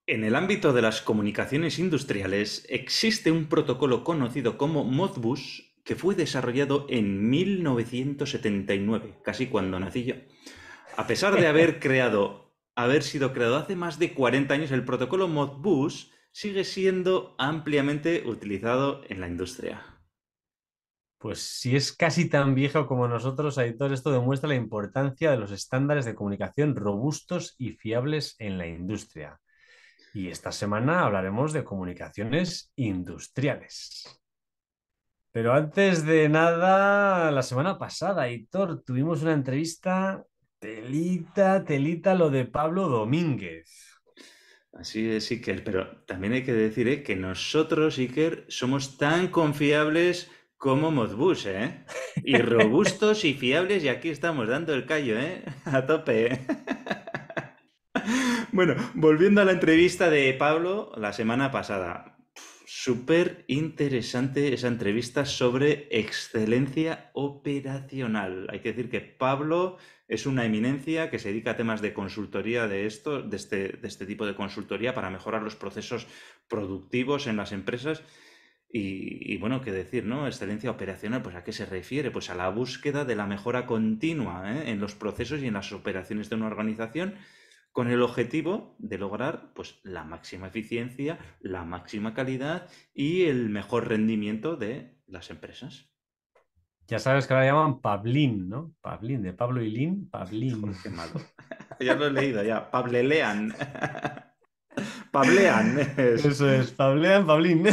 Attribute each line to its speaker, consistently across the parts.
Speaker 1: En el ámbito de las comunicaciones industriales existe un protocolo conocido como Modbus que fue desarrollado en 1979, casi cuando nací yo. A pesar de haber sido creado hace más de 40 años, el protocolo Modbus sigue siendo ampliamente utilizado en la industria.
Speaker 2: Pues si es casi tan viejo como nosotros, Aitor, esto demuestra la importancia de los estándares de comunicación robustos y fiables en la industria. Y esta semana hablaremos de comunicaciones industriales. Pero antes de nada, la semana pasada, Aitor, tuvimos una entrevista, telita, lo de Pablo Domínguez.
Speaker 1: Así es, Iker, pero también hay que decir, que nosotros, Iker, somos tan confiables como Modbus, ¿eh? Y robustos y fiables, y aquí estamos dando el callo, ¿eh? A tope, ¿eh? Bueno, volviendo a la entrevista de Pablo la semana pasada. Súper interesante esa entrevista sobre excelencia operacional. Hay que decir que Pablo es una eminencia que se dedica a temas de consultoría de este tipo de consultoría para mejorar los procesos productivos en las empresas. Y bueno, qué decir, ¿no? Excelencia operacional, pues ¿a qué se refiere? Pues a la búsqueda de la mejora continua, en los procesos y en las operaciones de una organización con el objetivo de lograr pues, la máxima eficiencia, la máxima calidad y el mejor rendimiento de las empresas.
Speaker 2: Ya sabes que ahora llaman Pablín, ¿no? Pablín, de Pablo y Lin, Pablín.
Speaker 1: Joder, qué malo. Ya lo he leído, ya. Pablelean. Pablean es.
Speaker 2: Eso es, Pablean, Pablín.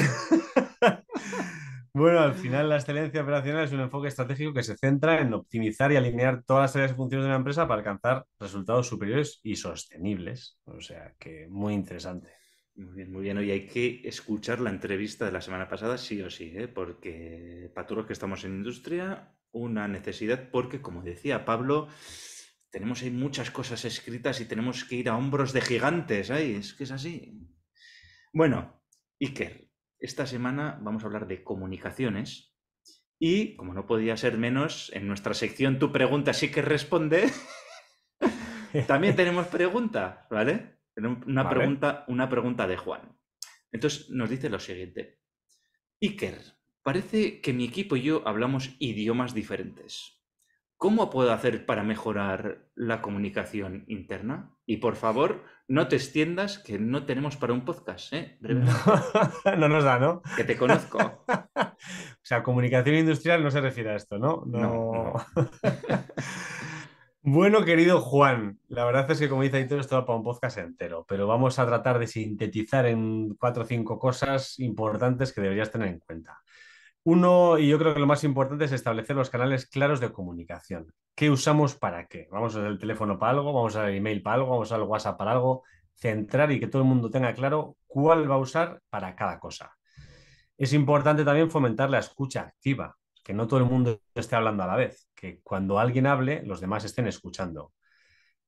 Speaker 2: Bueno, al final la excelencia operacional es un enfoque estratégico que se centra en optimizar y alinear todas las áreas y funciones de una empresa para alcanzar resultados superiores y sostenibles. O sea que muy interesante.
Speaker 1: Muy bien, muy bien. Hoy hay que escuchar la entrevista de la semana pasada, sí o sí, porque para todos los que estamos en industria, una necesidad, porque como decía Pablo, tenemos ahí muchas cosas escritas y tenemos que ir a hombros de gigantes, ahí, es que es así. Bueno, Iker, esta semana vamos a hablar de comunicaciones y, como no podía ser menos, en nuestra sección Tu pregunta sí que responde, también tenemos pregunta, ¿vale? Tenemos
Speaker 2: ¿Vale?
Speaker 1: una pregunta de Juan. Entonces nos dice lo siguiente. Iker, parece que mi equipo y yo hablamos idiomas diferentes. ¿Cómo puedo hacer para mejorar la comunicación interna? Y por favor, no te extiendas, que no tenemos para un podcast, ¿eh?
Speaker 2: No,
Speaker 1: Brevemente.
Speaker 2: no nos da, ¿no?
Speaker 1: Que te conozco.
Speaker 2: O sea, comunicación industrial no se refiere a esto, ¿no?
Speaker 1: No,
Speaker 2: No.
Speaker 1: no.
Speaker 2: Bueno, querido Juan, la verdad es que como dice Aitor, esto va para un podcast entero, pero vamos a tratar de sintetizar en cuatro o cinco cosas importantes que deberías tener en cuenta. Uno, y yo creo que lo más importante es establecer los canales claros de comunicación. ¿Qué usamos para qué? Vamos a usar el teléfono para algo, vamos a usar el email para algo, vamos a usar el WhatsApp para algo. Centrar y que todo el mundo tenga claro cuál va a usar para cada cosa. Es importante también fomentar la escucha activa, que no todo el mundo esté hablando a la vez, que cuando alguien hable, los demás estén escuchando.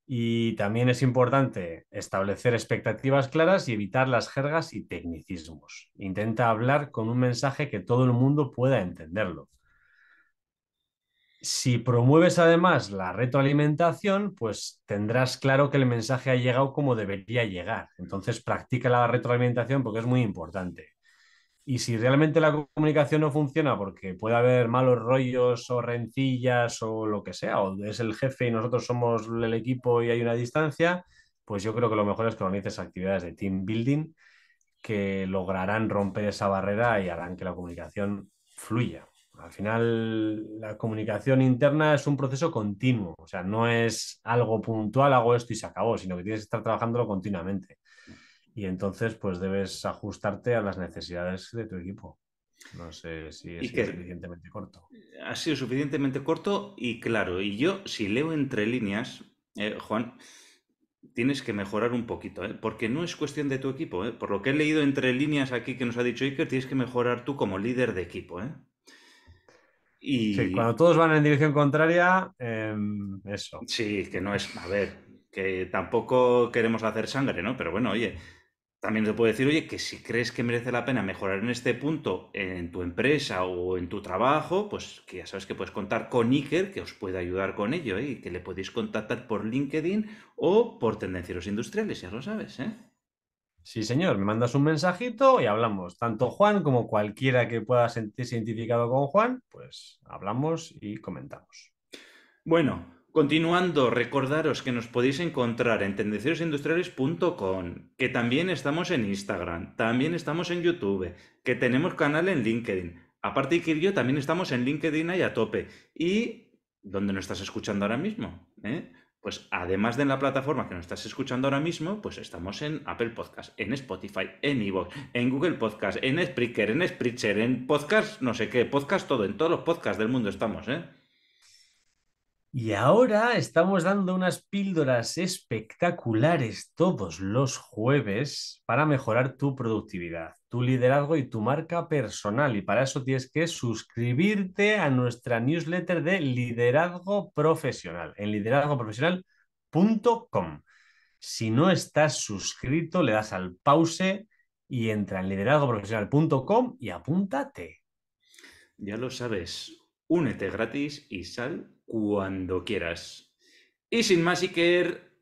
Speaker 2: Y también es importante establecer expectativas claras y evitar las jergas y tecnicismos. Intenta hablar con un mensaje que todo el mundo pueda entenderlo. Si promueves además la retroalimentación, pues tendrás claro que el mensaje ha llegado como debería llegar. Entonces practica la retroalimentación porque es muy importante. Y si realmente la comunicación no funciona porque puede haber malos rollos o rencillas o lo que sea, o es el jefe y nosotros somos el equipo y hay una distancia, pues yo creo que lo mejor es que organices actividades de team building que lograrán romper esa barrera y harán que la comunicación fluya. Al final, la comunicación interna es un proceso continuo, o sea, no es algo puntual, hago esto y se acabó, sino que tienes que estar trabajándolo continuamente. Y entonces, pues debes ajustarte a las necesidades de tu equipo. No sé si he sido
Speaker 1: Iker,
Speaker 2: suficientemente corto.
Speaker 1: ha sido suficientemente corto y claro. Y yo, si leo entre líneas, Juan, tienes que mejorar un poquito, ¿eh? Porque no es cuestión de tu equipo, ¿eh? Por lo que he leído entre líneas aquí que nos ha dicho Iker, tienes que mejorar tú como líder de equipo, ¿eh?
Speaker 2: Sí,
Speaker 1: Y
Speaker 2: cuando todos van en dirección contraria, eso.
Speaker 1: sí, que no es, a ver, que tampoco queremos hacer sangre, ¿no? Pero bueno, oye, también te puedo decir, oye, que si crees que merece la pena mejorar en este punto en tu empresa o en tu trabajo, pues que ya sabes que puedes contar con Iker, que os puede ayudar con ello, ¿eh? Y que le podéis contactar por LinkedIn o por Tendencieros Industriales, ya lo sabes, ¿eh?
Speaker 2: Sí, señor, me mandas un mensajito y hablamos. Tanto Juan como cualquiera que pueda sentirse identificado con Juan, pues hablamos y comentamos.
Speaker 1: Bueno, continuando, recordaros que nos podéis encontrar en tendenciosindustriales.com, que también estamos en Instagram, también estamos en YouTube, que tenemos canal en LinkedIn. Aparte que yo también estamos en LinkedIn ahí a tope. ¿Y dónde nos estás escuchando ahora mismo? Pues además de en la plataforma que nos estás escuchando ahora mismo, pues estamos en Apple Podcast, en Spotify, en iVoox, en Google Podcast, en Spreaker, en Spreaker, en Podcast, no sé qué, podcast todo, en todos los podcasts del mundo estamos, ¿eh?
Speaker 2: Y ahora estamos dando unas píldoras espectaculares todos los jueves para mejorar tu productividad, tu liderazgo y tu marca personal. Y para eso tienes que suscribirte a nuestra newsletter de liderazgo profesional en liderazgoprofesional.com. Si no estás suscrito, le das al pause y entra en liderazgoprofesional.com y apúntate.
Speaker 1: Ya lo sabes, únete gratis y sal cuando quieras. Y sin más, Iker,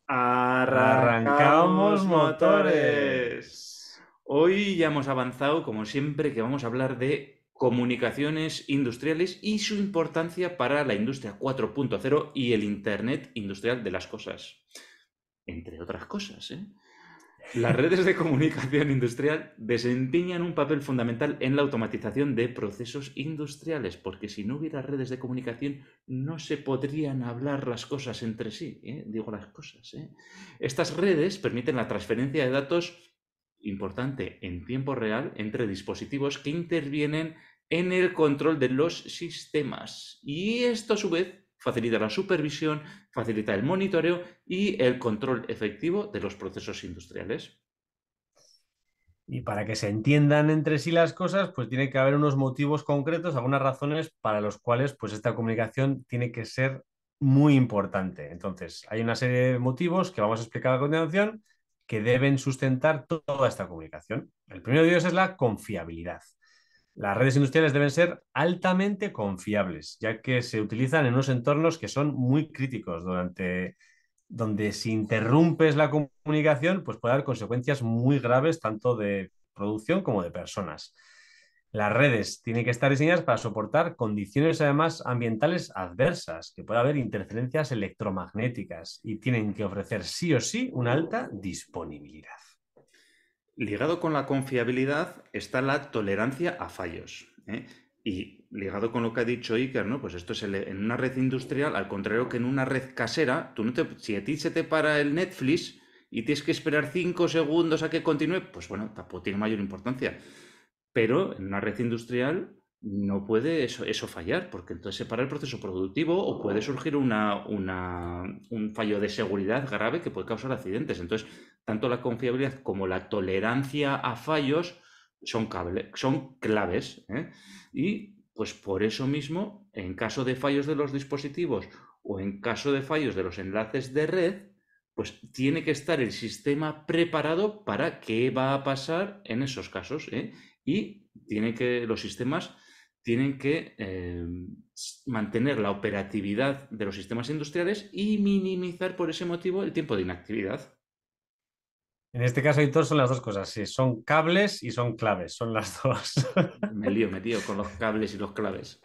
Speaker 2: Arrancamos
Speaker 1: arrancamos motores.
Speaker 2: motores.
Speaker 1: Hoy ya hemos avanzado, como siempre, que vamos a hablar de comunicaciones industriales y su importancia para la industria 4.0 y el Internet industrial de las cosas. Entre otras cosas, ¿eh? Las redes de comunicación industrial desempeñan un papel fundamental en la automatización de procesos industriales, porque si no hubiera redes de comunicación no se podrían hablar las cosas entre sí, ¿eh? Digo las cosas, ¿eh? Estas redes permiten la transferencia de datos importante en tiempo real entre dispositivos que intervienen en el control de los sistemas. Y esto a su vez facilita la supervisión, facilita el monitoreo y el control efectivo de los procesos industriales.
Speaker 2: Y para que se entiendan entre sí las cosas, pues tiene que haber unos motivos concretos, algunas razones para los cuales pues esta comunicación tiene que ser muy importante. Entonces, hay una serie de motivos que vamos a explicar a continuación que deben sustentar toda esta comunicación. El primero de ellos es la confiabilidad. Las redes industriales deben ser altamente confiables, ya que se utilizan en unos entornos que son muy críticos donde si interrumpes la comunicación, pues puede haber consecuencias muy graves tanto de producción como de personas. Las redes tienen que estar diseñadas para soportar condiciones además ambientales adversas, que puede haber interferencias electromagnéticas y tienen que ofrecer sí o sí una alta disponibilidad.
Speaker 1: Ligado con la confiabilidad está la tolerancia a fallos, ¿eh? Y ligado con lo que ha dicho Iker, ¿no? Pues esto es en una red industrial, al contrario que en una red casera, si a ti se te para el Netflix y tienes que esperar 5 segundos a que continúe, pues bueno, tampoco tiene mayor importancia. Pero en una red industrial no puede eso fallar, porque entonces se para el proceso productivo o puede surgir un fallo de seguridad grave que puede causar accidentes. Entonces, tanto la confiabilidad como la tolerancia a fallos son claves, ¿eh? Y pues por eso mismo, en caso de fallos de los dispositivos o en caso de fallos de los enlaces de red, pues tiene que estar el sistema preparado para qué va a pasar en esos casos, ¿eh? Y los sistemas tienen que mantener la operatividad de los sistemas industriales y minimizar por ese motivo el tiempo de inactividad.
Speaker 2: En este caso, Héctor, son las dos cosas. Sí, son cables y son claves, son las dos.
Speaker 1: Me lío con los cables y los claves.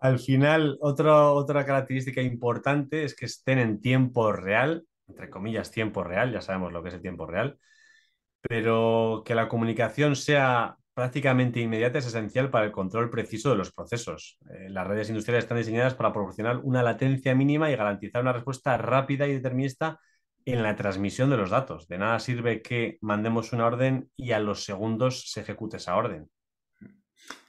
Speaker 2: Al final, otra característica importante es que estén en tiempo real, entre comillas, tiempo real, ya sabemos lo que es el tiempo real, pero que la comunicación sea prácticamente inmediata es esencial para el control preciso de los procesos. Las redes industriales están diseñadas para proporcionar una latencia mínima y garantizar una respuesta rápida y determinista en la transmisión de los datos. De nada sirve que mandemos una orden y a los segundos se ejecute esa orden.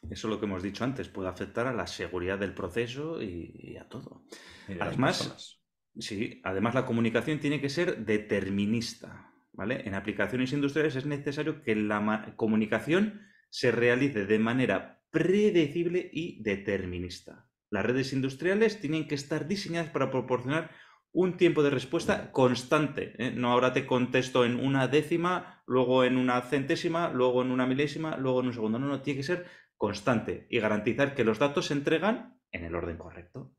Speaker 1: Eso es lo que hemos dicho antes, puede afectar a la seguridad del proceso y a todo.
Speaker 2: Y de las
Speaker 1: Además,
Speaker 2: personas.
Speaker 1: sí, además la comunicación tiene que ser determinista, ¿vale? En aplicaciones industriales es necesario que la comunicación se realice de manera predecible y determinista. Las redes industriales tienen que estar diseñadas para proporcionar un tiempo de respuesta constante, ¿eh? No ahora te contesto en una décima, luego en una centésima, luego en una milésima, luego en un segundo. No, no, tiene que ser constante y garantizar que los datos se entregan en el orden correcto.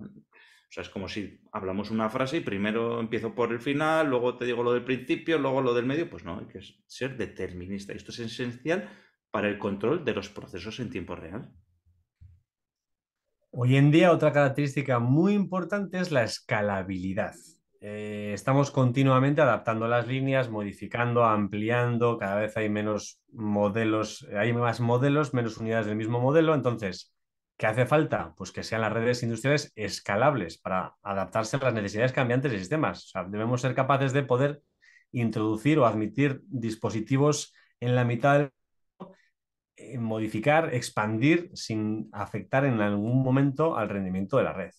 Speaker 1: O sea, es como si hablamos una frase y primero empiezo por el final, luego te digo lo del principio, luego lo del medio. Pues no, hay que ser determinista. Esto es esencial para el control de los procesos en tiempo real.
Speaker 2: Hoy en día, otra característica muy importante es la escalabilidad. Estamos continuamente adaptando las líneas, modificando, ampliando, cada vez hay menos modelos, hay más modelos, menos unidades del mismo modelo. Entonces, ¿qué hace falta? Pues que sean las redes industriales escalables para adaptarse a las necesidades cambiantes de sistemas. O sea, debemos ser capaces de poder introducir o admitir dispositivos en la mitad del modificar, expandir sin afectar en algún momento al rendimiento de la red.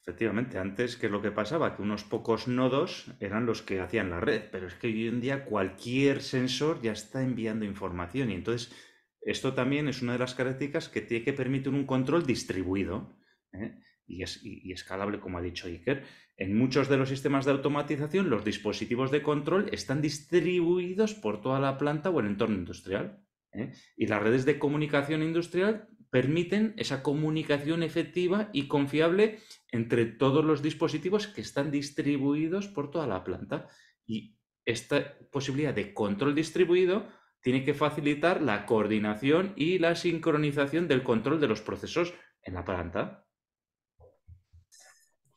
Speaker 1: Efectivamente, antes, ¿qué es lo que pasaba? Que unos pocos nodos eran los que hacían la red, pero es que hoy en día cualquier sensor ya está enviando información y entonces esto también es una de las características que tiene que permitir un control distribuido, ¿eh? Y escalable, como ha dicho Iker. En muchos de los sistemas de automatización, los dispositivos de control están distribuidos por toda la planta o el entorno industrial, ¿eh? Y las redes de comunicación industrial permiten esa comunicación efectiva y confiable entre todos los dispositivos que están distribuidos por toda la planta. Y esta posibilidad de control distribuido tiene que facilitar la coordinación y la sincronización del control de los procesos en la planta.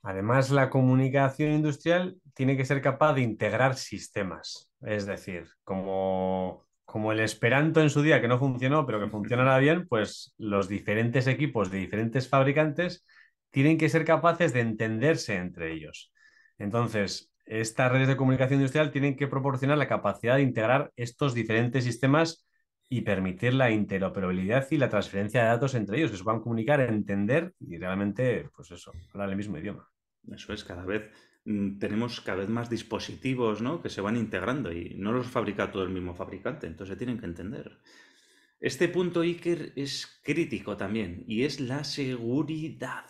Speaker 2: Además, la comunicación industrial tiene que ser capaz de integrar sistemas. Es decir, como el Esperanto en su día que no funcionó, pero que funcionara bien, pues los diferentes equipos de diferentes fabricantes tienen que ser capaces de entenderse entre ellos. Entonces, estas redes de comunicación industrial tienen que proporcionar la capacidad de integrar estos diferentes sistemas y permitir la interoperabilidad y la transferencia de datos entre ellos, que se puedan comunicar, entender y realmente, pues eso, hablar el mismo idioma.
Speaker 1: Eso es, cada vez tenemos cada vez más dispositivos, ¿no?, que se van integrando y no los fabrica todo el mismo fabricante, entonces se tienen que entender. Este punto, Iker, es crítico también y es la seguridad.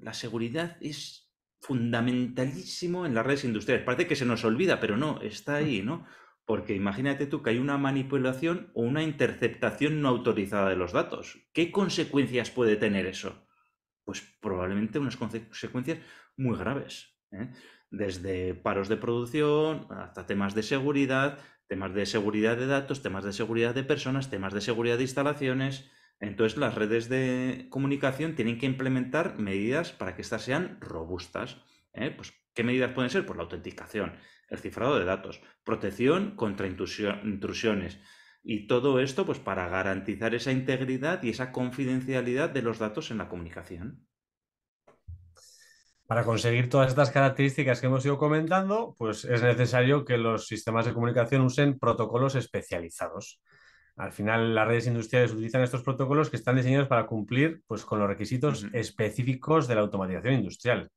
Speaker 1: La seguridad es fundamentalísimo en las redes industriales. Parece que se nos olvida, pero no, está ahí, ¿no? Porque imagínate tú que hay una manipulación o una interceptación no autorizada de los datos. ¿Qué consecuencias puede tener eso? Pues probablemente unas consecuencias muy graves, ¿eh? Desde paros de producción hasta temas de seguridad de datos, temas de seguridad de personas, temas de seguridad de instalaciones. Entonces las redes de comunicación tienen que implementar medidas para que éstas sean robustas, ¿eh? Pues, ¿qué medidas pueden ser? Pues la autenticación, el cifrado de datos, protección contra intrusiones, y todo esto, pues, para garantizar esa integridad y esa confidencialidad de los datos en la comunicación.
Speaker 2: Para conseguir todas estas características que hemos ido comentando, pues es necesario que los sistemas de comunicación usen protocolos especializados. Al final, las redes industriales utilizan estos protocolos que están diseñados para cumplir, pues, con los requisitos
Speaker 1: Ujú.
Speaker 2: específicos de la automatización industrial.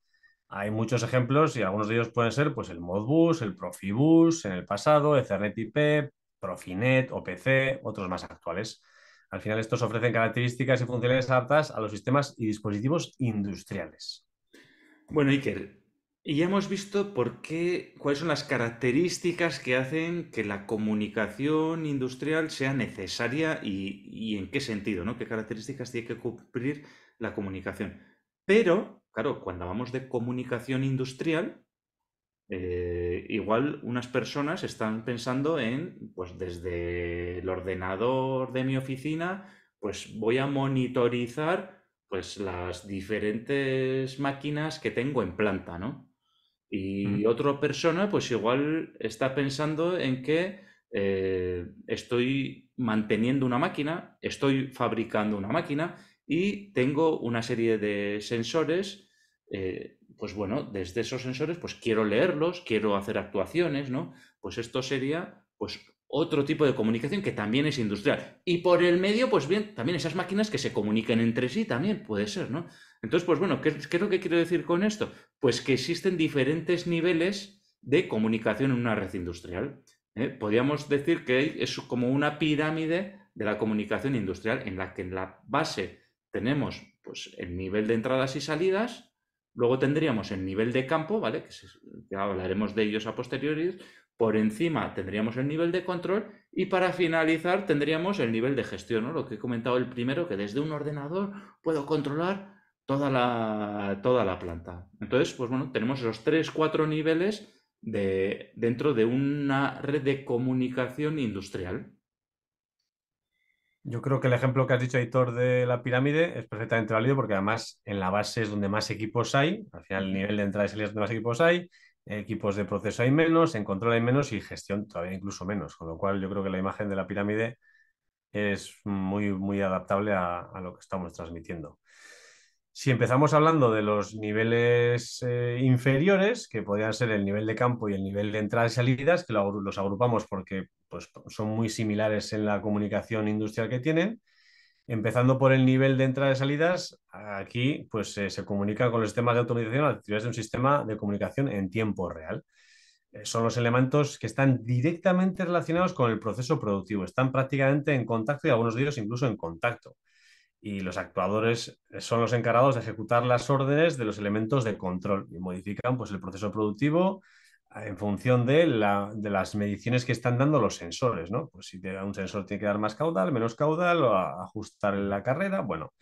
Speaker 2: Hay muchos ejemplos y algunos de ellos pueden ser, pues, el Modbus, el Profibus en el pasado, Ethernet IP, Profinet, OPC, otros más actuales. Al final, estos ofrecen características y funcionalidades adaptadas a los sistemas y dispositivos industriales.
Speaker 1: Bueno, Iker, y ya hemos visto cuáles son las características que hacen que la comunicación industrial sea necesaria y en qué sentido, ¿no? ¿Qué características tiene que cumplir la comunicación? Pero, claro, cuando hablamos de comunicación industrial, igual unas personas están pensando en, pues desde el ordenador de mi oficina, pues voy a monitorizar pues las diferentes máquinas que tengo en planta, ¿no? Y
Speaker 2: Mm.
Speaker 1: otra persona, pues igual está pensando en que estoy manteniendo una máquina, estoy fabricando una máquina y tengo una serie de sensores. Pues bueno, desde esos sensores, pues quiero leerlos, quiero hacer actuaciones, ¿no? Pues esto sería, pues, otro tipo de comunicación que también es industrial. Y por el medio, pues bien, también esas máquinas que se comuniquen entre sí también puede ser, ¿no? Entonces, pues bueno, ¿qué es lo que quiero decir con esto? Pues que existen diferentes niveles de comunicación en una red industrial, ¿eh? Podríamos decir que es como una pirámide de la comunicación industrial en la que en la base tenemos, pues, el nivel de entradas y salidas. Luego tendríamos el nivel de campo, ¿vale? Ya hablaremos de ellos a posteriori. Por encima tendríamos el nivel de control y para finalizar tendríamos el nivel de gestión, ¿no? Lo que he comentado el primero, que desde un ordenador puedo controlar toda la planta. Entonces, pues bueno, tenemos esos tres, cuatro niveles dentro de una red de comunicación industrial.
Speaker 2: Yo creo que el ejemplo que has dicho, Aitor, de la pirámide es perfectamente válido porque además en la base es donde más equipos hay. Al final, el
Speaker 1: Ujú.
Speaker 2: nivel de entrada y salida es donde más equipos hay. Equipos de proceso hay menos, en control hay menos y gestión todavía incluso menos. Con lo cual, yo creo que la imagen de la pirámide es muy, muy adaptable a lo que estamos transmitiendo. Si empezamos hablando de los niveles inferiores, que podrían ser el nivel de campo y el nivel de entradas y salidas, que los agrupamos porque pues, son muy similares en la comunicación industrial que tienen. Empezando por el nivel de entradas y salidas, aquí pues se comunica con los sistemas de automatización a través de un sistema de comunicación en tiempo real. Son los elementos que están directamente relacionados con el proceso productivo, están prácticamente en contacto y algunos de ellos incluso en contacto. Y los actuadores son los encargados de ejecutar las órdenes de los elementos de control y modifican pues, el proceso productivo en función de las mediciones que están dando los sensores, ¿no? Pues si un sensor tiene que dar más caudal, menos caudal, o ajustar la carrera, bueno,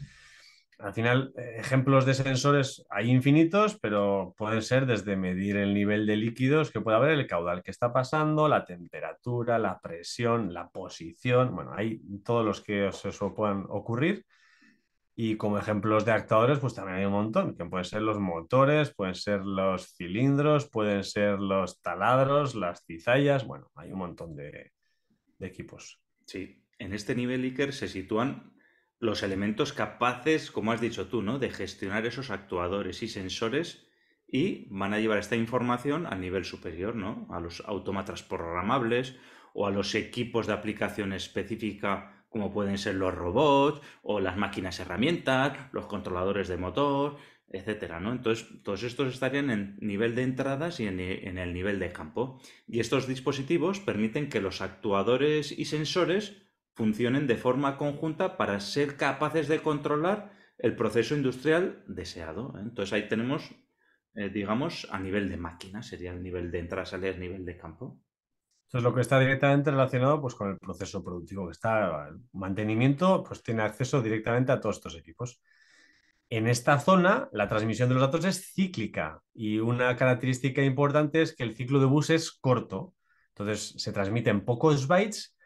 Speaker 2: al final, ejemplos de sensores hay infinitos, pero pueden ser desde medir el nivel de líquidos que puede haber, el caudal que está pasando, la temperatura, la presión, la posición. Bueno, hay todos los que os puedan ocurrir. Y como ejemplos de actuadores, pues también hay un montón, que pueden ser los motores, pueden ser los cilindros, pueden ser los taladros, las cizallas. Bueno, hay un montón de equipos.
Speaker 1: Sí, en este nivel Iker se sitúan los elementos capaces, como has dicho tú, ¿no? De gestionar esos actuadores y sensores y van a llevar esta información a nivel superior, ¿no? A los autómatas programables o a los equipos de aplicación específica como pueden ser los robots o las máquinas herramientas, los controladores de motor, etcétera, ¿no? Entonces, todos estos estarían en nivel de entradas y en el nivel de campo. Y estos dispositivos permiten que los actuadores y sensores funcionen de forma conjunta para ser capaces de controlar el proceso industrial deseado, ¿eh? Entonces ahí tenemos, digamos, a nivel de máquina, sería el nivel de entrada, salida, el nivel de campo.
Speaker 2: Entonces, lo que está directamente relacionado pues, con el proceso productivo, que está el mantenimiento, pues tiene acceso directamente a todos estos equipos. En esta zona, la transmisión de los datos es cíclica y una característica importante es que el ciclo de bus es corto. Entonces, se transmiten pocos bytes,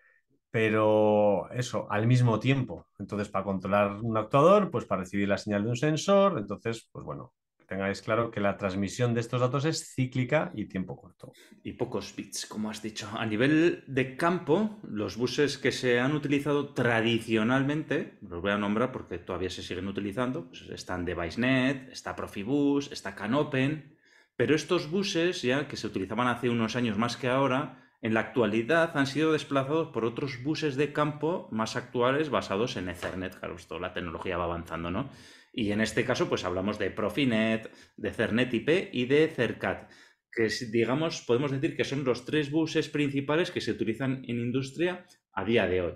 Speaker 2: pero eso, al mismo tiempo. Entonces, para controlar un actuador, pues para recibir la señal de un sensor, entonces, pues bueno, que tengáis claro que la transmisión de estos datos es cíclica y tiempo corto.
Speaker 1: Y pocos bits, como has dicho. A nivel de campo, los buses que se han utilizado tradicionalmente, los voy a nombrar porque todavía se siguen utilizando, pues están DeviceNet, está Profibus, está Canopen, pero estos buses ya que se utilizaban hace unos años más que ahora, en la actualidad han sido desplazados por otros buses de campo más actuales basados en Ethernet. Claro, esto, la tecnología va avanzando, ¿no? Y en este caso, pues hablamos de Profinet, de Cernet IP y de Cercat, que digamos, podemos decir que son los tres buses principales que se utilizan en industria a día de hoy.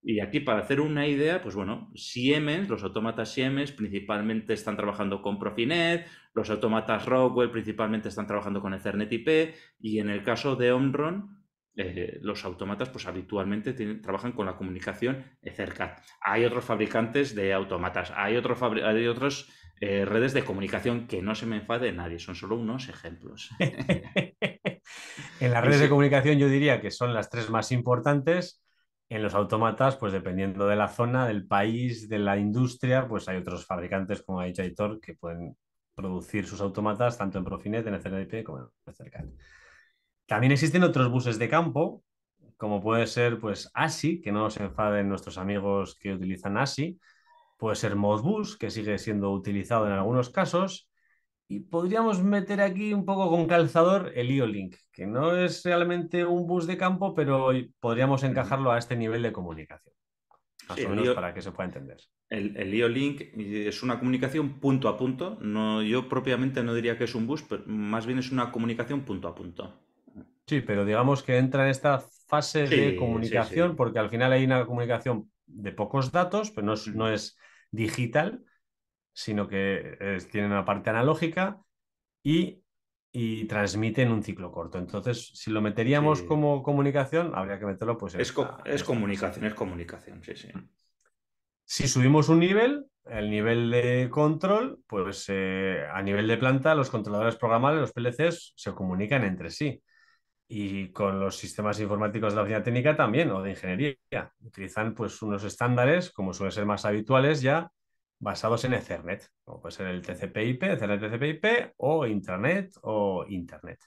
Speaker 1: Y aquí, para hacer una idea, pues bueno, Siemens, los autómatas Siemens principalmente están trabajando con Profinet, los autómatas Rockwell principalmente están trabajando con Ethernet IP, y en el caso de Omron, los autómatas pues habitualmente trabajan con la comunicación Ethercat. Hay otros fabricantes de autómatas, hay otros redes de comunicación, que no se me enfade nadie, son solo unos ejemplos.
Speaker 2: En las
Speaker 1: Y
Speaker 2: redes de
Speaker 1: sí,
Speaker 2: comunicación yo diría que son las tres más importantes. En los autómatas, pues dependiendo de la zona, del país, de la industria, pues hay otros fabricantes, como ha dicho Aitor, que pueden producir sus autómatas tanto en Profinet, en CNIP como en Cercat. También existen otros buses de campo, como puede ser pues ASI, que no se enfaden nuestros amigos que utilizan ASI, puede ser Modbus, que sigue siendo utilizado en algunos casos, y podríamos meter aquí un poco con calzador el IO-Link, que no es realmente un bus de campo, pero podríamos encajarlo a este nivel de comunicación,
Speaker 1: sí,
Speaker 2: más o menos para que se pueda entender.
Speaker 1: el IO-Link es una comunicación punto a punto. No, yo propiamente no diría que es un bus, pero más bien es una comunicación punto a punto.
Speaker 2: Sí, pero digamos que entra en esta fase de
Speaker 1: Sí, sí,
Speaker 2: comunicación,
Speaker 1: sí.
Speaker 2: porque al final hay una comunicación de pocos datos, pero no es digital, sino que tiene una parte analógica y, y transmite en un ciclo corto. Entonces, si lo meteríamos
Speaker 1: Sí.
Speaker 2: como comunicación, habría que meterlo pues en
Speaker 1: Es
Speaker 2: esta fase.
Speaker 1: comunicación, sí, sí.
Speaker 2: Si subimos un nivel, el nivel de control, pues a nivel de planta, los controladores programables, los PLCs, se comunican entre sí. Y con los sistemas informáticos de la oficina técnica también, o de ingeniería. Utilizan pues unos estándares, como suelen ser más habituales ya, basados en Ethernet, como puede ser el TCP/IP, Ethernet TCP/IP, o Intranet o Internet.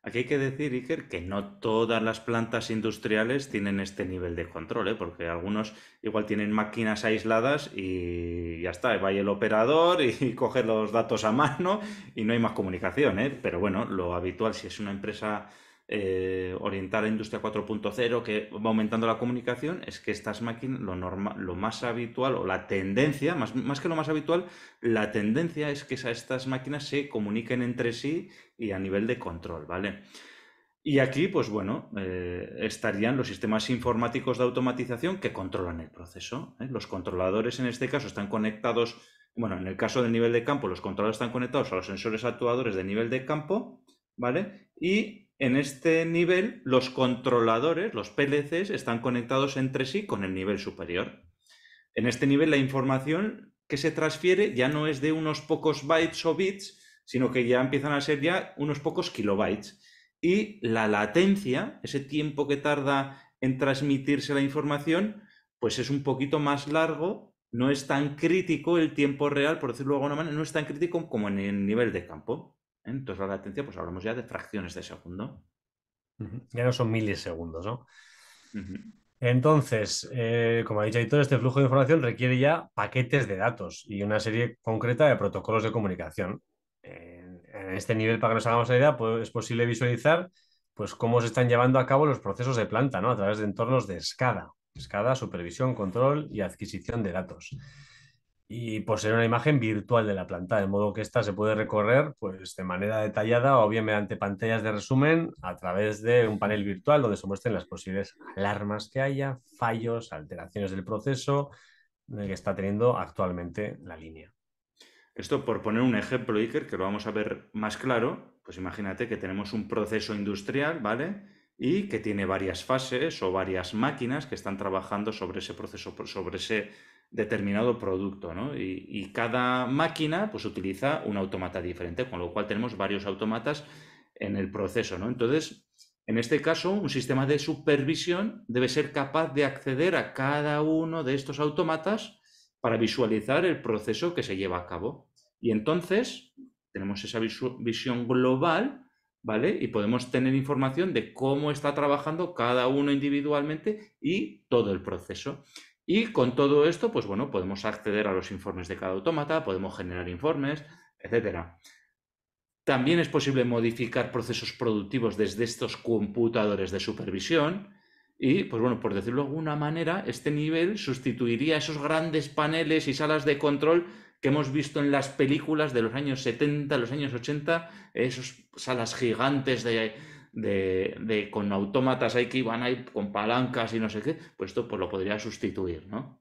Speaker 1: Aquí hay que decir, Iker, que no todas las plantas industriales tienen este nivel de control, ¿eh? Porque algunos igual tienen máquinas aisladas y ya está, va ahí el operador y coge los datos a mano y no hay más comunicación, ¿eh? Pero bueno, lo habitual, si es una empresa orientada a la industria 4.0 que va aumentando la comunicación, es que estas máquinas, lo más habitual o la tendencia, más que lo más habitual, la tendencia es que estas máquinas se comuniquen entre sí y a nivel de control, ¿vale? Y aquí, pues bueno, estarían los sistemas informáticos de automatización que controlan el proceso, ¿eh? Los controladores en este caso están conectados, bueno, en el caso del nivel de campo, los controladores están conectados a los sensores actuadores de nivel de campo, ¿vale? Y en este nivel, los controladores, los PLCs, están conectados entre sí con el nivel superior. En este nivel, la información que se transfiere ya no es de unos pocos bytes o bits, sino que ya empiezan a ser ya unos pocos kilobytes. Y la latencia, ese tiempo que tarda en transmitirse la información, pues es un poquito más largo, no es tan crítico el tiempo real, por decirlo de alguna manera, no es tan crítico como en el nivel de campo. Entonces la latencia, pues hablamos ya de fracciones de segundo.
Speaker 2: Ya no son milisegundos, ¿no?
Speaker 1: Uh -huh.
Speaker 2: Entonces, como ha dicho Aitor, este flujo de información requiere ya paquetes de datos y una serie concreta de protocolos de comunicación. En este nivel, para que nos hagamos la idea, pues, es posible visualizar pues, cómo se están llevando a cabo los procesos de planta, ¿no? A través de entornos de SCADA. SCADA, supervisión, control y adquisición de datos. Y poseer una imagen virtual de la planta, de modo que ésta se puede recorrer pues, de manera detallada o bien mediante pantallas de resumen a través de un panel virtual donde se muestren las posibles alarmas que haya, fallos, alteraciones del proceso que está teniendo actualmente la línea.
Speaker 1: Esto por poner un ejemplo, Iker, que lo vamos a ver más claro, pues imagínate que tenemos un proceso industrial, ¿vale? Y que tiene varias fases o varias máquinas que están trabajando sobre ese proceso, sobre ese determinado producto, ¿no? Y cada máquina pues utiliza un automata diferente, con lo cual tenemos varios automatas en el proceso, ¿no? Entonces, en este caso, un sistema de supervisión debe ser capaz de acceder a cada uno de estos automatas para visualizar el proceso que se lleva a cabo. Y entonces tenemos esa visión global, ¿vale? Y podemos tener información de cómo está trabajando cada uno individualmente y todo el proceso. Y con todo esto, pues bueno, podemos acceder a los informes de cada autómata, podemos generar informes, etcétera. También es posible modificar procesos productivos desde estos computadores de supervisión y, pues bueno, por decirlo de alguna manera, este nivel sustituiría esos grandes paneles y salas de control que hemos visto en las películas de los años 70, los años 80, esas salas gigantes con autómatas ahí que iban ahí con palancas y no sé qué, pues esto pues lo podría sustituir, ¿no?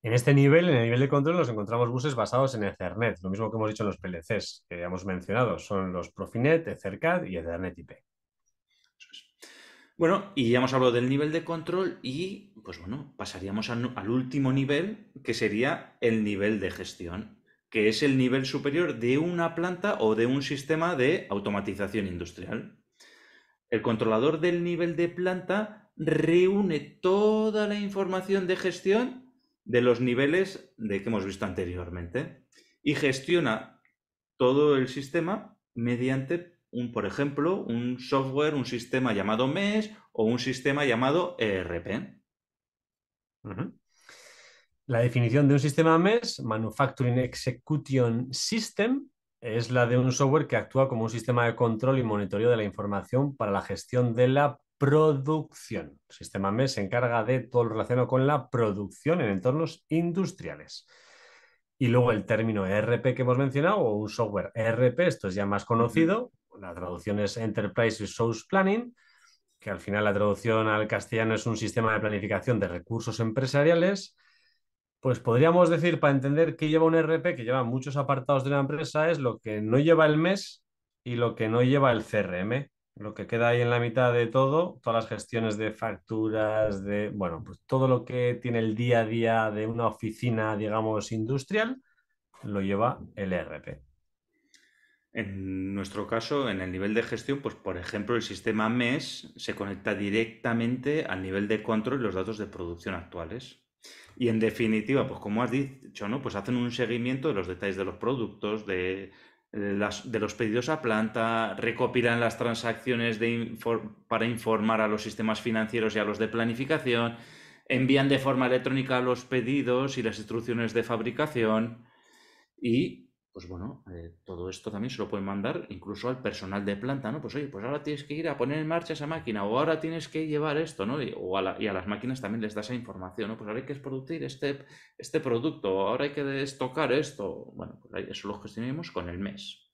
Speaker 2: En este nivel, en el nivel de control, nos encontramos buses basados en Ethernet, lo mismo que hemos dicho en los PLCs que ya hemos mencionado, son los Profinet, EtherCAD y Ethernet IP.
Speaker 1: Eso es. Bueno, y ya hemos hablado del nivel de control y, pues bueno, pasaríamos al último nivel, que sería el nivel de gestión, que es el nivel superior de una planta o de un sistema de automatización industrial. El controlador del nivel de planta reúne toda la información de gestión de los niveles de que hemos visto anteriormente y gestiona todo el sistema mediante por ejemplo, un software, un sistema llamado MES o un sistema llamado ERP.
Speaker 2: Uh -huh. La definición de un sistema MES, Manufacturing Execution System, es la de un software que actúa como un sistema de control y monitoreo de la información para la gestión de la producción. El sistema MES se encarga de todo lo relacionado con la producción en entornos industriales. Y luego el término ERP que hemos mencionado, o un software ERP, esto es ya más
Speaker 1: Uh -huh.
Speaker 2: conocido, la traducción es Enterprise Resource Planning, que al final la traducción al castellano es un sistema de planificación de recursos empresariales. Pues podríamos decir, para entender qué lleva un ERP, que lleva muchos apartados de una empresa, es lo que no lleva el MES y lo que no lleva el CRM. Lo que queda ahí en la mitad de todo, todas las gestiones de facturas, bueno, pues todo lo que tiene el día a día de una oficina, digamos, industrial, lo lleva el ERP.
Speaker 1: En nuestro caso, en el nivel de gestión, pues por ejemplo, el sistema MES se conecta directamente al nivel de control y los datos de producción actuales. Y en definitiva, pues como has dicho, ¿no? Pues hacen un seguimiento de los detalles de los productos, de los pedidos a planta, recopilan las transacciones para informar a los sistemas financieros y a los de planificación, envían de forma electrónica los pedidos y las instrucciones de fabricación. Y, pues bueno, todo esto también se lo pueden mandar incluso al personal de planta, ¿no? Pues oye, pues ahora tienes que ir a poner en marcha esa máquina, o ahora tienes que llevar esto, ¿no? Y a las máquinas también les da esa información, ¿no? Pues ahora hay que producir este producto, o ahora hay que estocar esto. Bueno, pues eso lo gestionamos con el mes.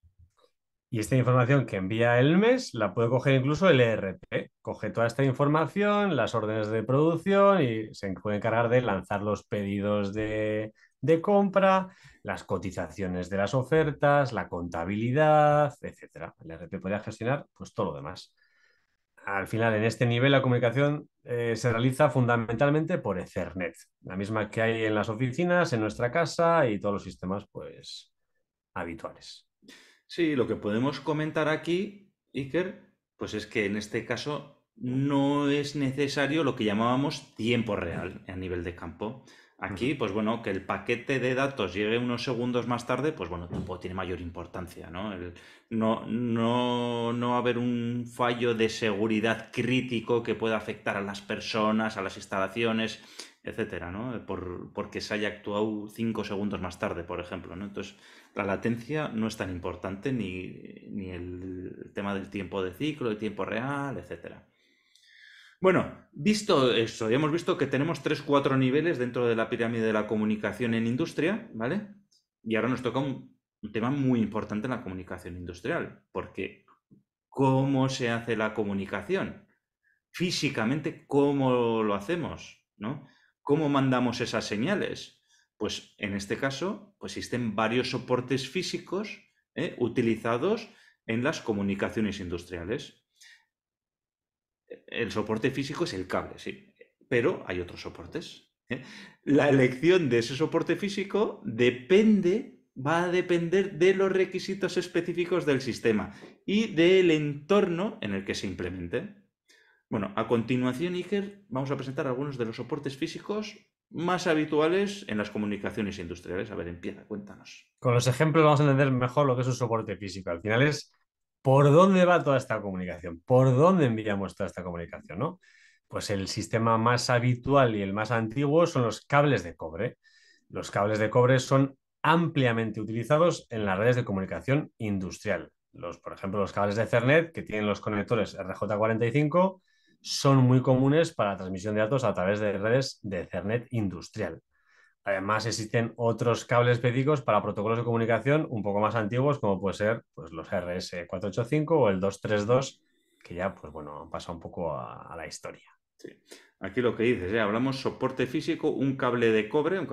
Speaker 2: Y esta información que envía el mes la puede coger incluso el ERP. Coge toda esta información, las órdenes de producción y se puede encargar de lanzar los pedidos de compra, las cotizaciones de las ofertas, la contabilidad, etcétera. El ERP podría gestionar pues todo lo demás. Al final, en este nivel, la comunicación se realiza fundamentalmente por Ethernet, la misma que hay en las oficinas, en nuestra casa y todos los sistemas pues habituales.
Speaker 1: Sí, lo que podemos comentar aquí, Iker, pues es que en este caso no es necesario lo que llamábamos tiempo real a nivel de campo. Aquí,
Speaker 2: Ujú.
Speaker 1: pues bueno, que el paquete de datos llegue unos segundos más tarde, pues bueno, tampoco tiene mayor importancia, ¿no? No va a haber un fallo de seguridad crítico que pueda afectar a las personas, a las instalaciones, etcétera, ¿no? Porque se haya actuado 5 segundos más tarde, por ejemplo, ¿no? Entonces, la latencia no es tan importante ni el tema del tiempo de ciclo, el tiempo real, etcétera. Bueno, visto eso, ya hemos visto que tenemos 3 4 niveles dentro de la pirámide de la comunicación en industria, ¿vale? Y ahora nos toca un tema muy importante en la comunicación industrial, porque ¿cómo se hace la comunicación? Físicamente, ¿cómo lo hacemos? ¿No? ¿Cómo mandamos esas señales? Pues en este caso, pues existen varios soportes físicos utilizados en las comunicaciones industriales. El soporte físico es el cable, sí, pero hay otros soportes. La elección de ese soporte físico va a depender de los requisitos específicos del sistema y del entorno en el que se implemente. Bueno, a continuación, Iker, vamos a presentar algunos de los soportes físicos más habituales en las comunicaciones industriales. A ver, empieza, cuéntanos.
Speaker 2: Con los ejemplos vamos a entender mejor lo que es un soporte físico. Al final es por dónde va toda esta comunicación, por dónde enviamos toda esta comunicación, ¿no? Pues el sistema más habitual y el más antiguo son los cables de cobre. Los cables de cobre son ampliamente utilizados en las redes de comunicación industrial. Por ejemplo, los cables de Ethernet que tienen los conectores RJ45 son muy comunes para la transmisión de datos a través de redes de Ethernet industrial. Además, existen otros cables específicos para protocolos de comunicación un poco más antiguos, como puede ser pues, los RS485 o el 232, que ya, pues bueno, han pasado un poco a la historia.
Speaker 1: Sí. Aquí lo que dices, hablamos soporte físico, un cable de cobre,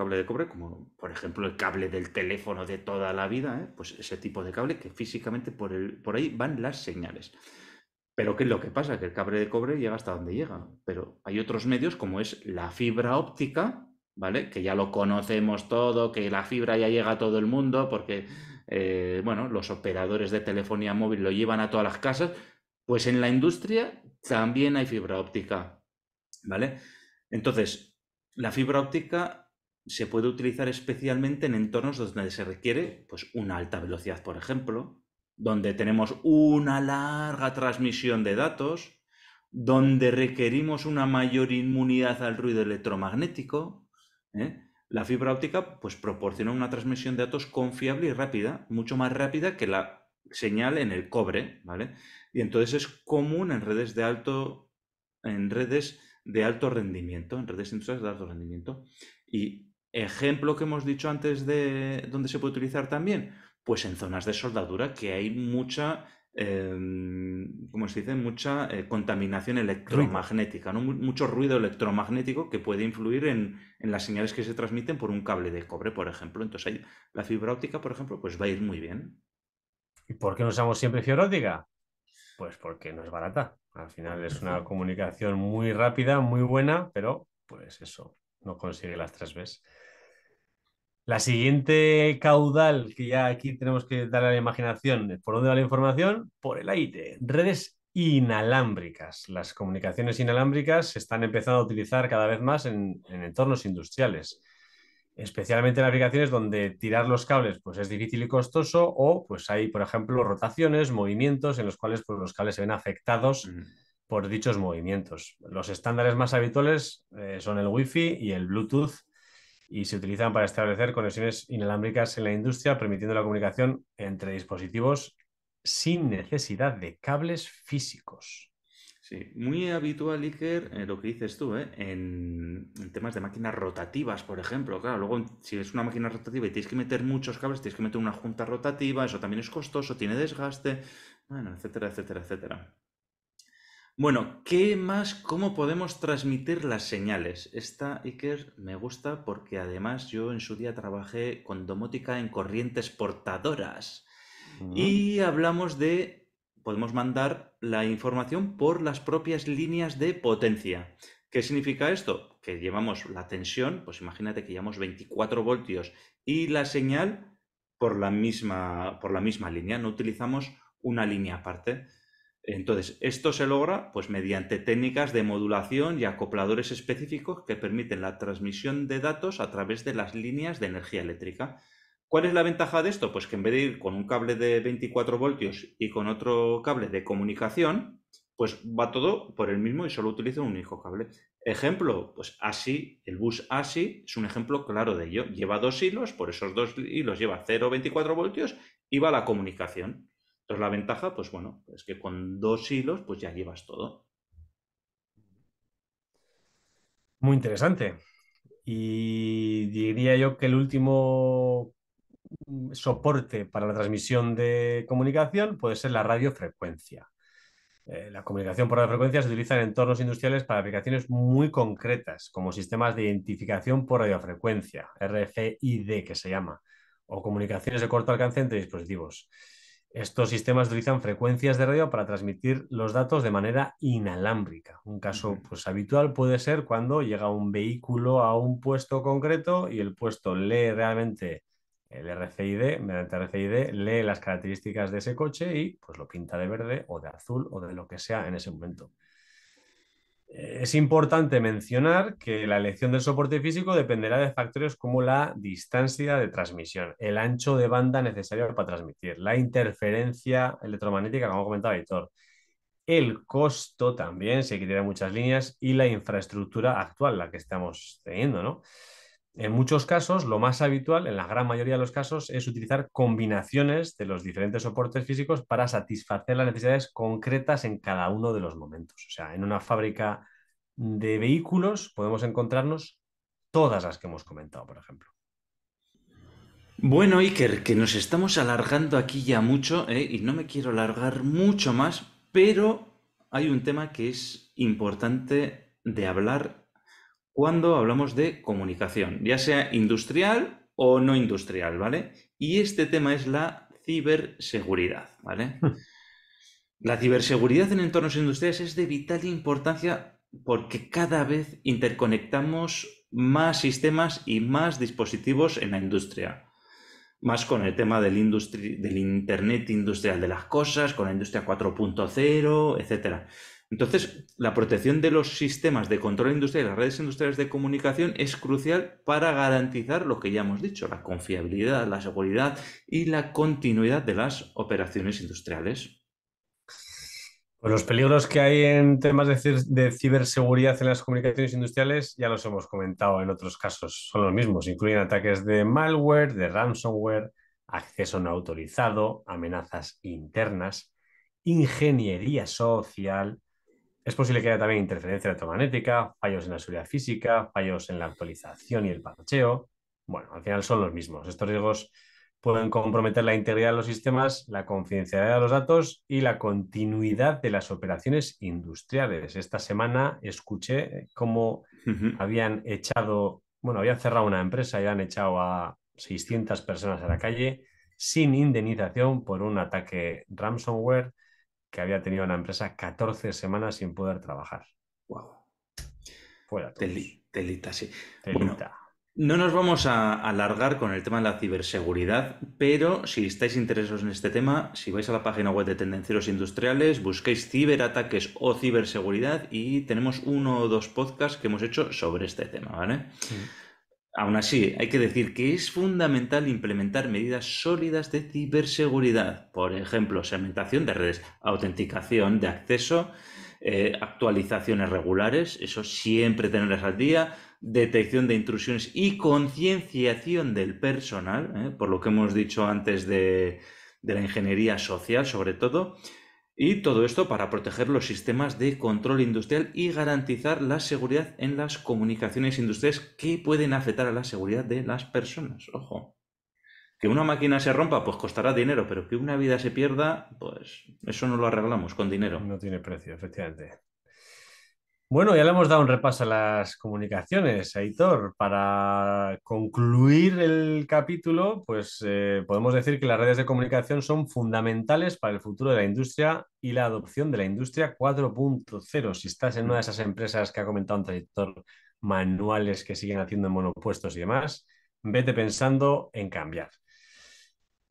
Speaker 1: como por ejemplo el cable del teléfono de toda la vida, pues ese tipo de cable que físicamente por ahí van las señales. Pero ¿qué es lo que pasa? Que el cable de cobre llega hasta donde llega. Pero hay otros medios como es la fibra óptica, ¿vale? Que ya lo conocemos todo, que la fibra ya llega a todo el mundo porque, bueno, los operadores de telefonía móvil lo llevan a todas las casas. Pues en la industria también hay fibra óptica, ¿vale? Entonces, la fibra óptica se puede utilizar especialmente en entornos donde se requiere pues, una alta velocidad, por ejemplo, donde tenemos una larga transmisión de datos, donde requerimos una mayor inmunidad al ruido electromagnético. La fibra óptica pues, proporciona una transmisión de datos confiable y rápida, mucho más rápida que la señal en el cobre, ¿vale? Y entonces es común en redes de alto rendimiento, en redes industriales de alto rendimiento. Y ejemplo que hemos dicho antes de dónde se puede utilizar también, pues en zonas de soldadura que hay mucha, ¿cómo se dice? Mucha contaminación
Speaker 2: Ruido.
Speaker 1: electromagnética, ¿no? Mucho ruido electromagnético que puede influir en las señales que se transmiten por un cable de cobre, por ejemplo. Entonces ahí la fibra óptica, por ejemplo, pues va a ir muy bien.
Speaker 2: ¿Y por qué no usamos siempre fibra óptica? Pues porque no es barata. Al final es una comunicación muy rápida, muy buena, pero pues eso, no consigue las 3 Bs. La siguiente caudal que ya aquí tenemos que darle a la imaginación, ¿por dónde va la información? Por el aire. Redes inalámbricas. Las comunicaciones inalámbricas se están empezando a utilizar cada vez más en entornos industriales, especialmente en aplicaciones donde tirar los cables pues, es difícil y costoso o pues hay, por ejemplo, rotaciones, movimientos en los cuales pues, los cables se ven afectados
Speaker 1: Ujú.
Speaker 2: por dichos movimientos. Los estándares más habituales son el Wi-Fi y el Bluetooth y se utilizan para establecer conexiones inalámbricas en la industria, permitiendo la comunicación entre dispositivos sin necesidad de cables físicos.
Speaker 1: Sí, muy habitual, Iker, lo que dices tú, ¿eh? En temas de máquinas rotativas, por ejemplo. Claro, luego si es una máquina rotativa y tienes que meter muchos cables, tienes que meter una junta rotativa, eso también es costoso, tiene desgaste, bueno, etcétera, etcétera, etcétera. Bueno, ¿qué más? ¿Cómo podemos transmitir las señales? Esta, Iker, me gusta porque además yo en su día trabajé con domótica en corrientes portadoras.
Speaker 2: Mm.
Speaker 1: Y hablamos de, podemos mandar la información por las propias líneas de potencia. ¿Qué significa esto? Que llevamos la tensión, pues imagínate que llevamos 24 voltios y la señal por la misma línea, no utilizamos una línea aparte. Entonces, esto se logra pues mediante técnicas de modulación y acopladores específicos que permiten la transmisión de datos a través de las líneas de energía eléctrica. ¿Cuál es la ventaja de esto? Pues que en vez de ir con un cable de 24 voltios y con otro cable de comunicación, pues va todo por el mismo y solo utiliza un único cable. Ejemplo, pues ASI, el bus ASI es un ejemplo claro de ello. Lleva dos hilos, por esos dos hilos lleva 0,24 voltios y va la comunicación. Entonces la ventaja, pues bueno, es que con dos hilos pues ya llevas todo.
Speaker 2: Muy interesante. Y diría yo que el último soporte para la transmisión de comunicación puede ser la radiofrecuencia. La comunicación por radiofrecuencia se utiliza en entornos industriales para aplicaciones muy concretas, como sistemas de identificación por radiofrecuencia, RFID que se llama, o comunicaciones de corto alcance entre dispositivos. Estos sistemas utilizan frecuencias de radio para transmitir los datos de manera inalámbrica. Un
Speaker 1: Ujú.
Speaker 2: caso pues, habitual puede ser cuando llega un vehículo a un puesto concreto y el puesto lee realmente el RFID, mediante RFID, lee las características de ese coche y pues lo pinta de verde o de azul o de lo que sea en ese momento. Es importante mencionar que la elección del soporte físico dependerá de factores como la distancia de transmisión, el ancho de banda necesario para transmitir, la interferencia electromagnética, como ha comentado Aitor, el costo también, si hay que tirar muchas líneas, y la infraestructura actual, la que estamos teniendo, ¿no? En muchos casos, lo más habitual, en la gran mayoría de los casos, es utilizar combinaciones de los diferentes soportes físicos para satisfacer las necesidades concretas en cada uno de los momentos. O sea, en una fábrica de vehículos podemos encontrarnos todas las que hemos comentado, por ejemplo.
Speaker 1: Bueno, Iker, que nos estamos alargando aquí ya mucho, ¿eh? Y no me quiero alargar mucho más, pero hay un tema que es importante de hablar cuando hablamos de comunicación, ya sea industrial o no industrial, ¿vale? Y este tema es la ciberseguridad, ¿vale? La ciberseguridad en entornos industriales es de vital importancia porque cada vez interconectamos más sistemas y más dispositivos en la industria. Más con el tema del Internet industrial de las cosas, con la industria 4.0, etcétera. Entonces, la protección de los sistemas de control industrial y las redes industriales de comunicación es crucial para garantizar lo que ya hemos dicho, la confiabilidad, la seguridad y la continuidad de las operaciones industriales.
Speaker 2: Pues los peligros que hay en temas de ciberseguridad en las comunicaciones industriales ya los hemos comentado en otros casos, son los mismos, incluyen ataques de malware, de ransomware, acceso no autorizado, amenazas internas, ingeniería social. Es posible que haya también interferencia electromagnética, fallos en la seguridad física, fallos en la actualización y el parcheo. Bueno, al final son los mismos. Estos riesgos pueden comprometer la integridad de los sistemas, la confidencialidad de los datos y la continuidad de las operaciones industriales. Esta semana escuché cómo habían echado, bueno, habían cerrado una empresa y han echado a 600 personas a la calle sin indemnización por un ataque ransomware que había tenido una empresa 14 semanas sin poder trabajar.
Speaker 1: Wow.
Speaker 2: Fuera todos.
Speaker 1: Telita, sí. Bueno,
Speaker 2: Telita.
Speaker 1: no nos vamos a alargar con el tema de la ciberseguridad, pero si estáis interesados en este tema, si vais a la página web de Tendencieros Industriales, busquéis ciberataques o ciberseguridad y tenemos 1 o 2 podcasts que hemos hecho sobre este tema, ¿vale? Aún así, hay que decir que es fundamental implementar medidas sólidas de ciberseguridad. Por ejemplo, segmentación de redes, autenticación de acceso, actualizaciones regulares, eso siempre tenerlas al día, detección de intrusiones y concienciación del personal, por lo que hemos dicho antes de la ingeniería social sobre todo. Y todo esto para proteger los sistemas de control industrial y garantizar la seguridad en las comunicaciones industriales que pueden afectar a la seguridad de las personas. Ojo, que una máquina se rompa, pues costará dinero, pero que una vida se pierda, pues eso no lo arreglamos con dinero.
Speaker 2: No tiene precio, efectivamente. Bueno, ya le hemos dado un repaso a las comunicaciones, Aitor. Para concluir el capítulo, pues podemos decir que las redes de comunicación son fundamentales para el futuro de la industria y la adopción de la industria 4.0. Si estás en una de esas empresas que ha comentado antes, Aitor, manuales que siguen haciendo monopuestos y demás, vete pensando en cambiar.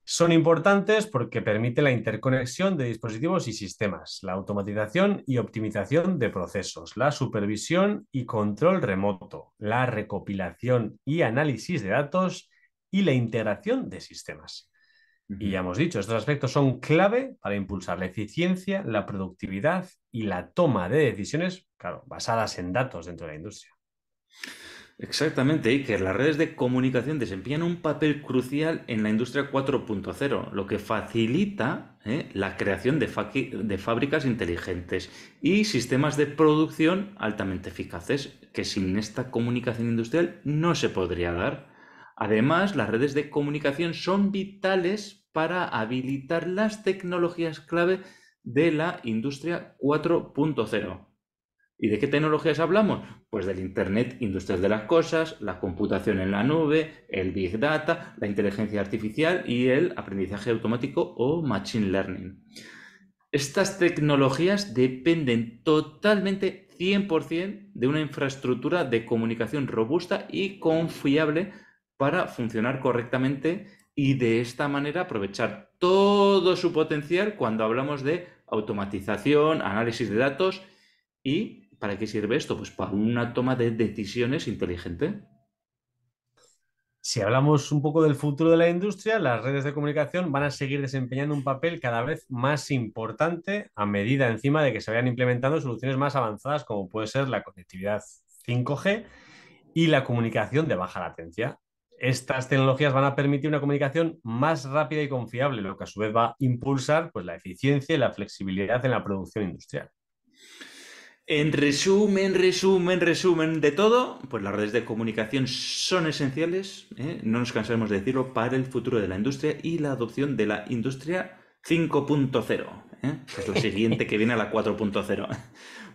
Speaker 2: Son importantes porque permite la interconexión de dispositivos y sistemas, la automatización y optimización de procesos, la supervisión y control remoto, la recopilación y análisis de datos y la integración de sistemas. Y ya hemos dicho, estos aspectos son clave para impulsar la eficiencia, la productividad y la toma de decisiones, claro, basadas en datos dentro de la industria.
Speaker 1: Exactamente, Iker. Las redes de comunicación desempeñan un papel crucial en la industria 4.0, lo que facilita la creación de fábricas inteligentes y sistemas de producción altamente eficaces, que sin esta comunicación industrial no se podría dar. Además, las redes de comunicación son vitales para habilitar las tecnologías clave de la industria 4.0. ¿Y de qué tecnologías hablamos? Pues del Internet Industrial de las Cosas, la computación en la nube, el Big Data, la inteligencia artificial y el aprendizaje automático o Machine Learning. Estas tecnologías dependen totalmente 100% de una infraestructura de comunicación robusta y confiable para funcionar correctamente y de esta manera aprovechar todo su potencial cuando hablamos de automatización, análisis de datos y ¿para qué sirve esto? Pues para una toma de decisiones inteligente.
Speaker 2: Si hablamos un poco del futuro de la industria, las redes de comunicación van a seguir desempeñando un papel cada vez más importante a medida encima de que se vayan implementando soluciones más avanzadas como puede ser la conectividad 5G y la comunicación de baja latencia. Estas tecnologías van a permitir una comunicación más rápida y confiable, lo que a su vez va a impulsar pues, la eficiencia y la flexibilidad en la producción industrial.
Speaker 1: En resumen de todo, pues las redes de comunicación son esenciales, no nos cansaremos de decirlo, para el futuro de la industria y la adopción de la industria 5.0, que es la siguiente que viene a la 4.0.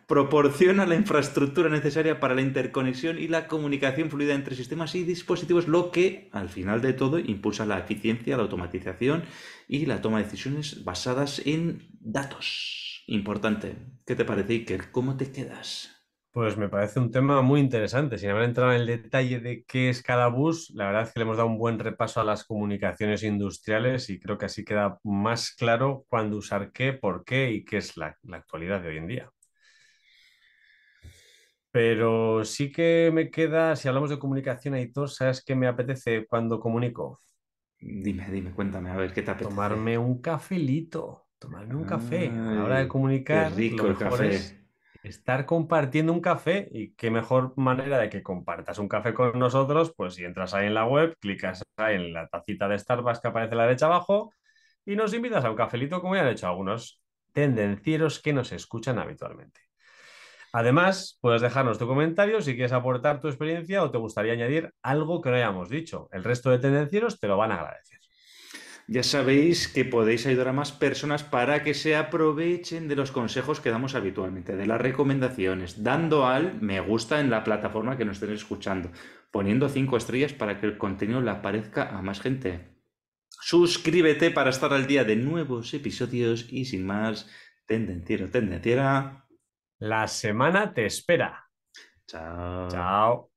Speaker 1: Proporciona la infraestructura necesaria para la interconexión y la comunicación fluida entre sistemas y dispositivos, lo que, al final de todo, impulsa la eficiencia, la automatización y la toma de decisiones basadas en datos. Importante. ¿Qué te parece, Iker? ¿Cómo te quedas?
Speaker 2: Pues me parece un tema muy interesante. Sin haber entrado en el detalle de qué es cada bus, la verdad es que le hemos dado un buen repaso a las comunicaciones industriales y creo que así queda más claro cuándo usar qué, por qué y qué es la actualidad de hoy en día. Pero sí que me queda, si hablamos de comunicación, Aitor, ¿sabes qué me apetece cuando comunico?
Speaker 1: Dime, cuéntame, a ver, ¿qué te apetece?
Speaker 2: Tomarme un cafelito, tomarme un café. A la hora de
Speaker 1: Ay, qué
Speaker 2: comunicar, lo
Speaker 1: rico el
Speaker 2: mejor es
Speaker 1: café.
Speaker 2: estar compartiendo un café y qué mejor manera de que compartas un café con nosotros, pues si entras ahí en la web, clicas ahí en la tacita de Starbucks que aparece a la derecha abajo y nos invitas a un cafelito como ya han hecho algunos tendencieros que nos escuchan habitualmente. Además, puedes dejarnos tu comentario si quieres aportar tu experiencia o te gustaría añadir algo que no hayamos dicho. El resto de tendencieros te lo van a agradecer.
Speaker 1: Ya sabéis que podéis ayudar a más personas para que se aprovechen de los consejos que damos habitualmente, de las recomendaciones, dando al me gusta en la plataforma que nos estén escuchando, poniendo 5 estrellas para que el contenido le aparezca a más gente. Suscríbete para estar al día de nuevos episodios y sin más, Tendenciero, tendenciera.
Speaker 2: La semana te espera.
Speaker 1: Chao.
Speaker 2: Chao.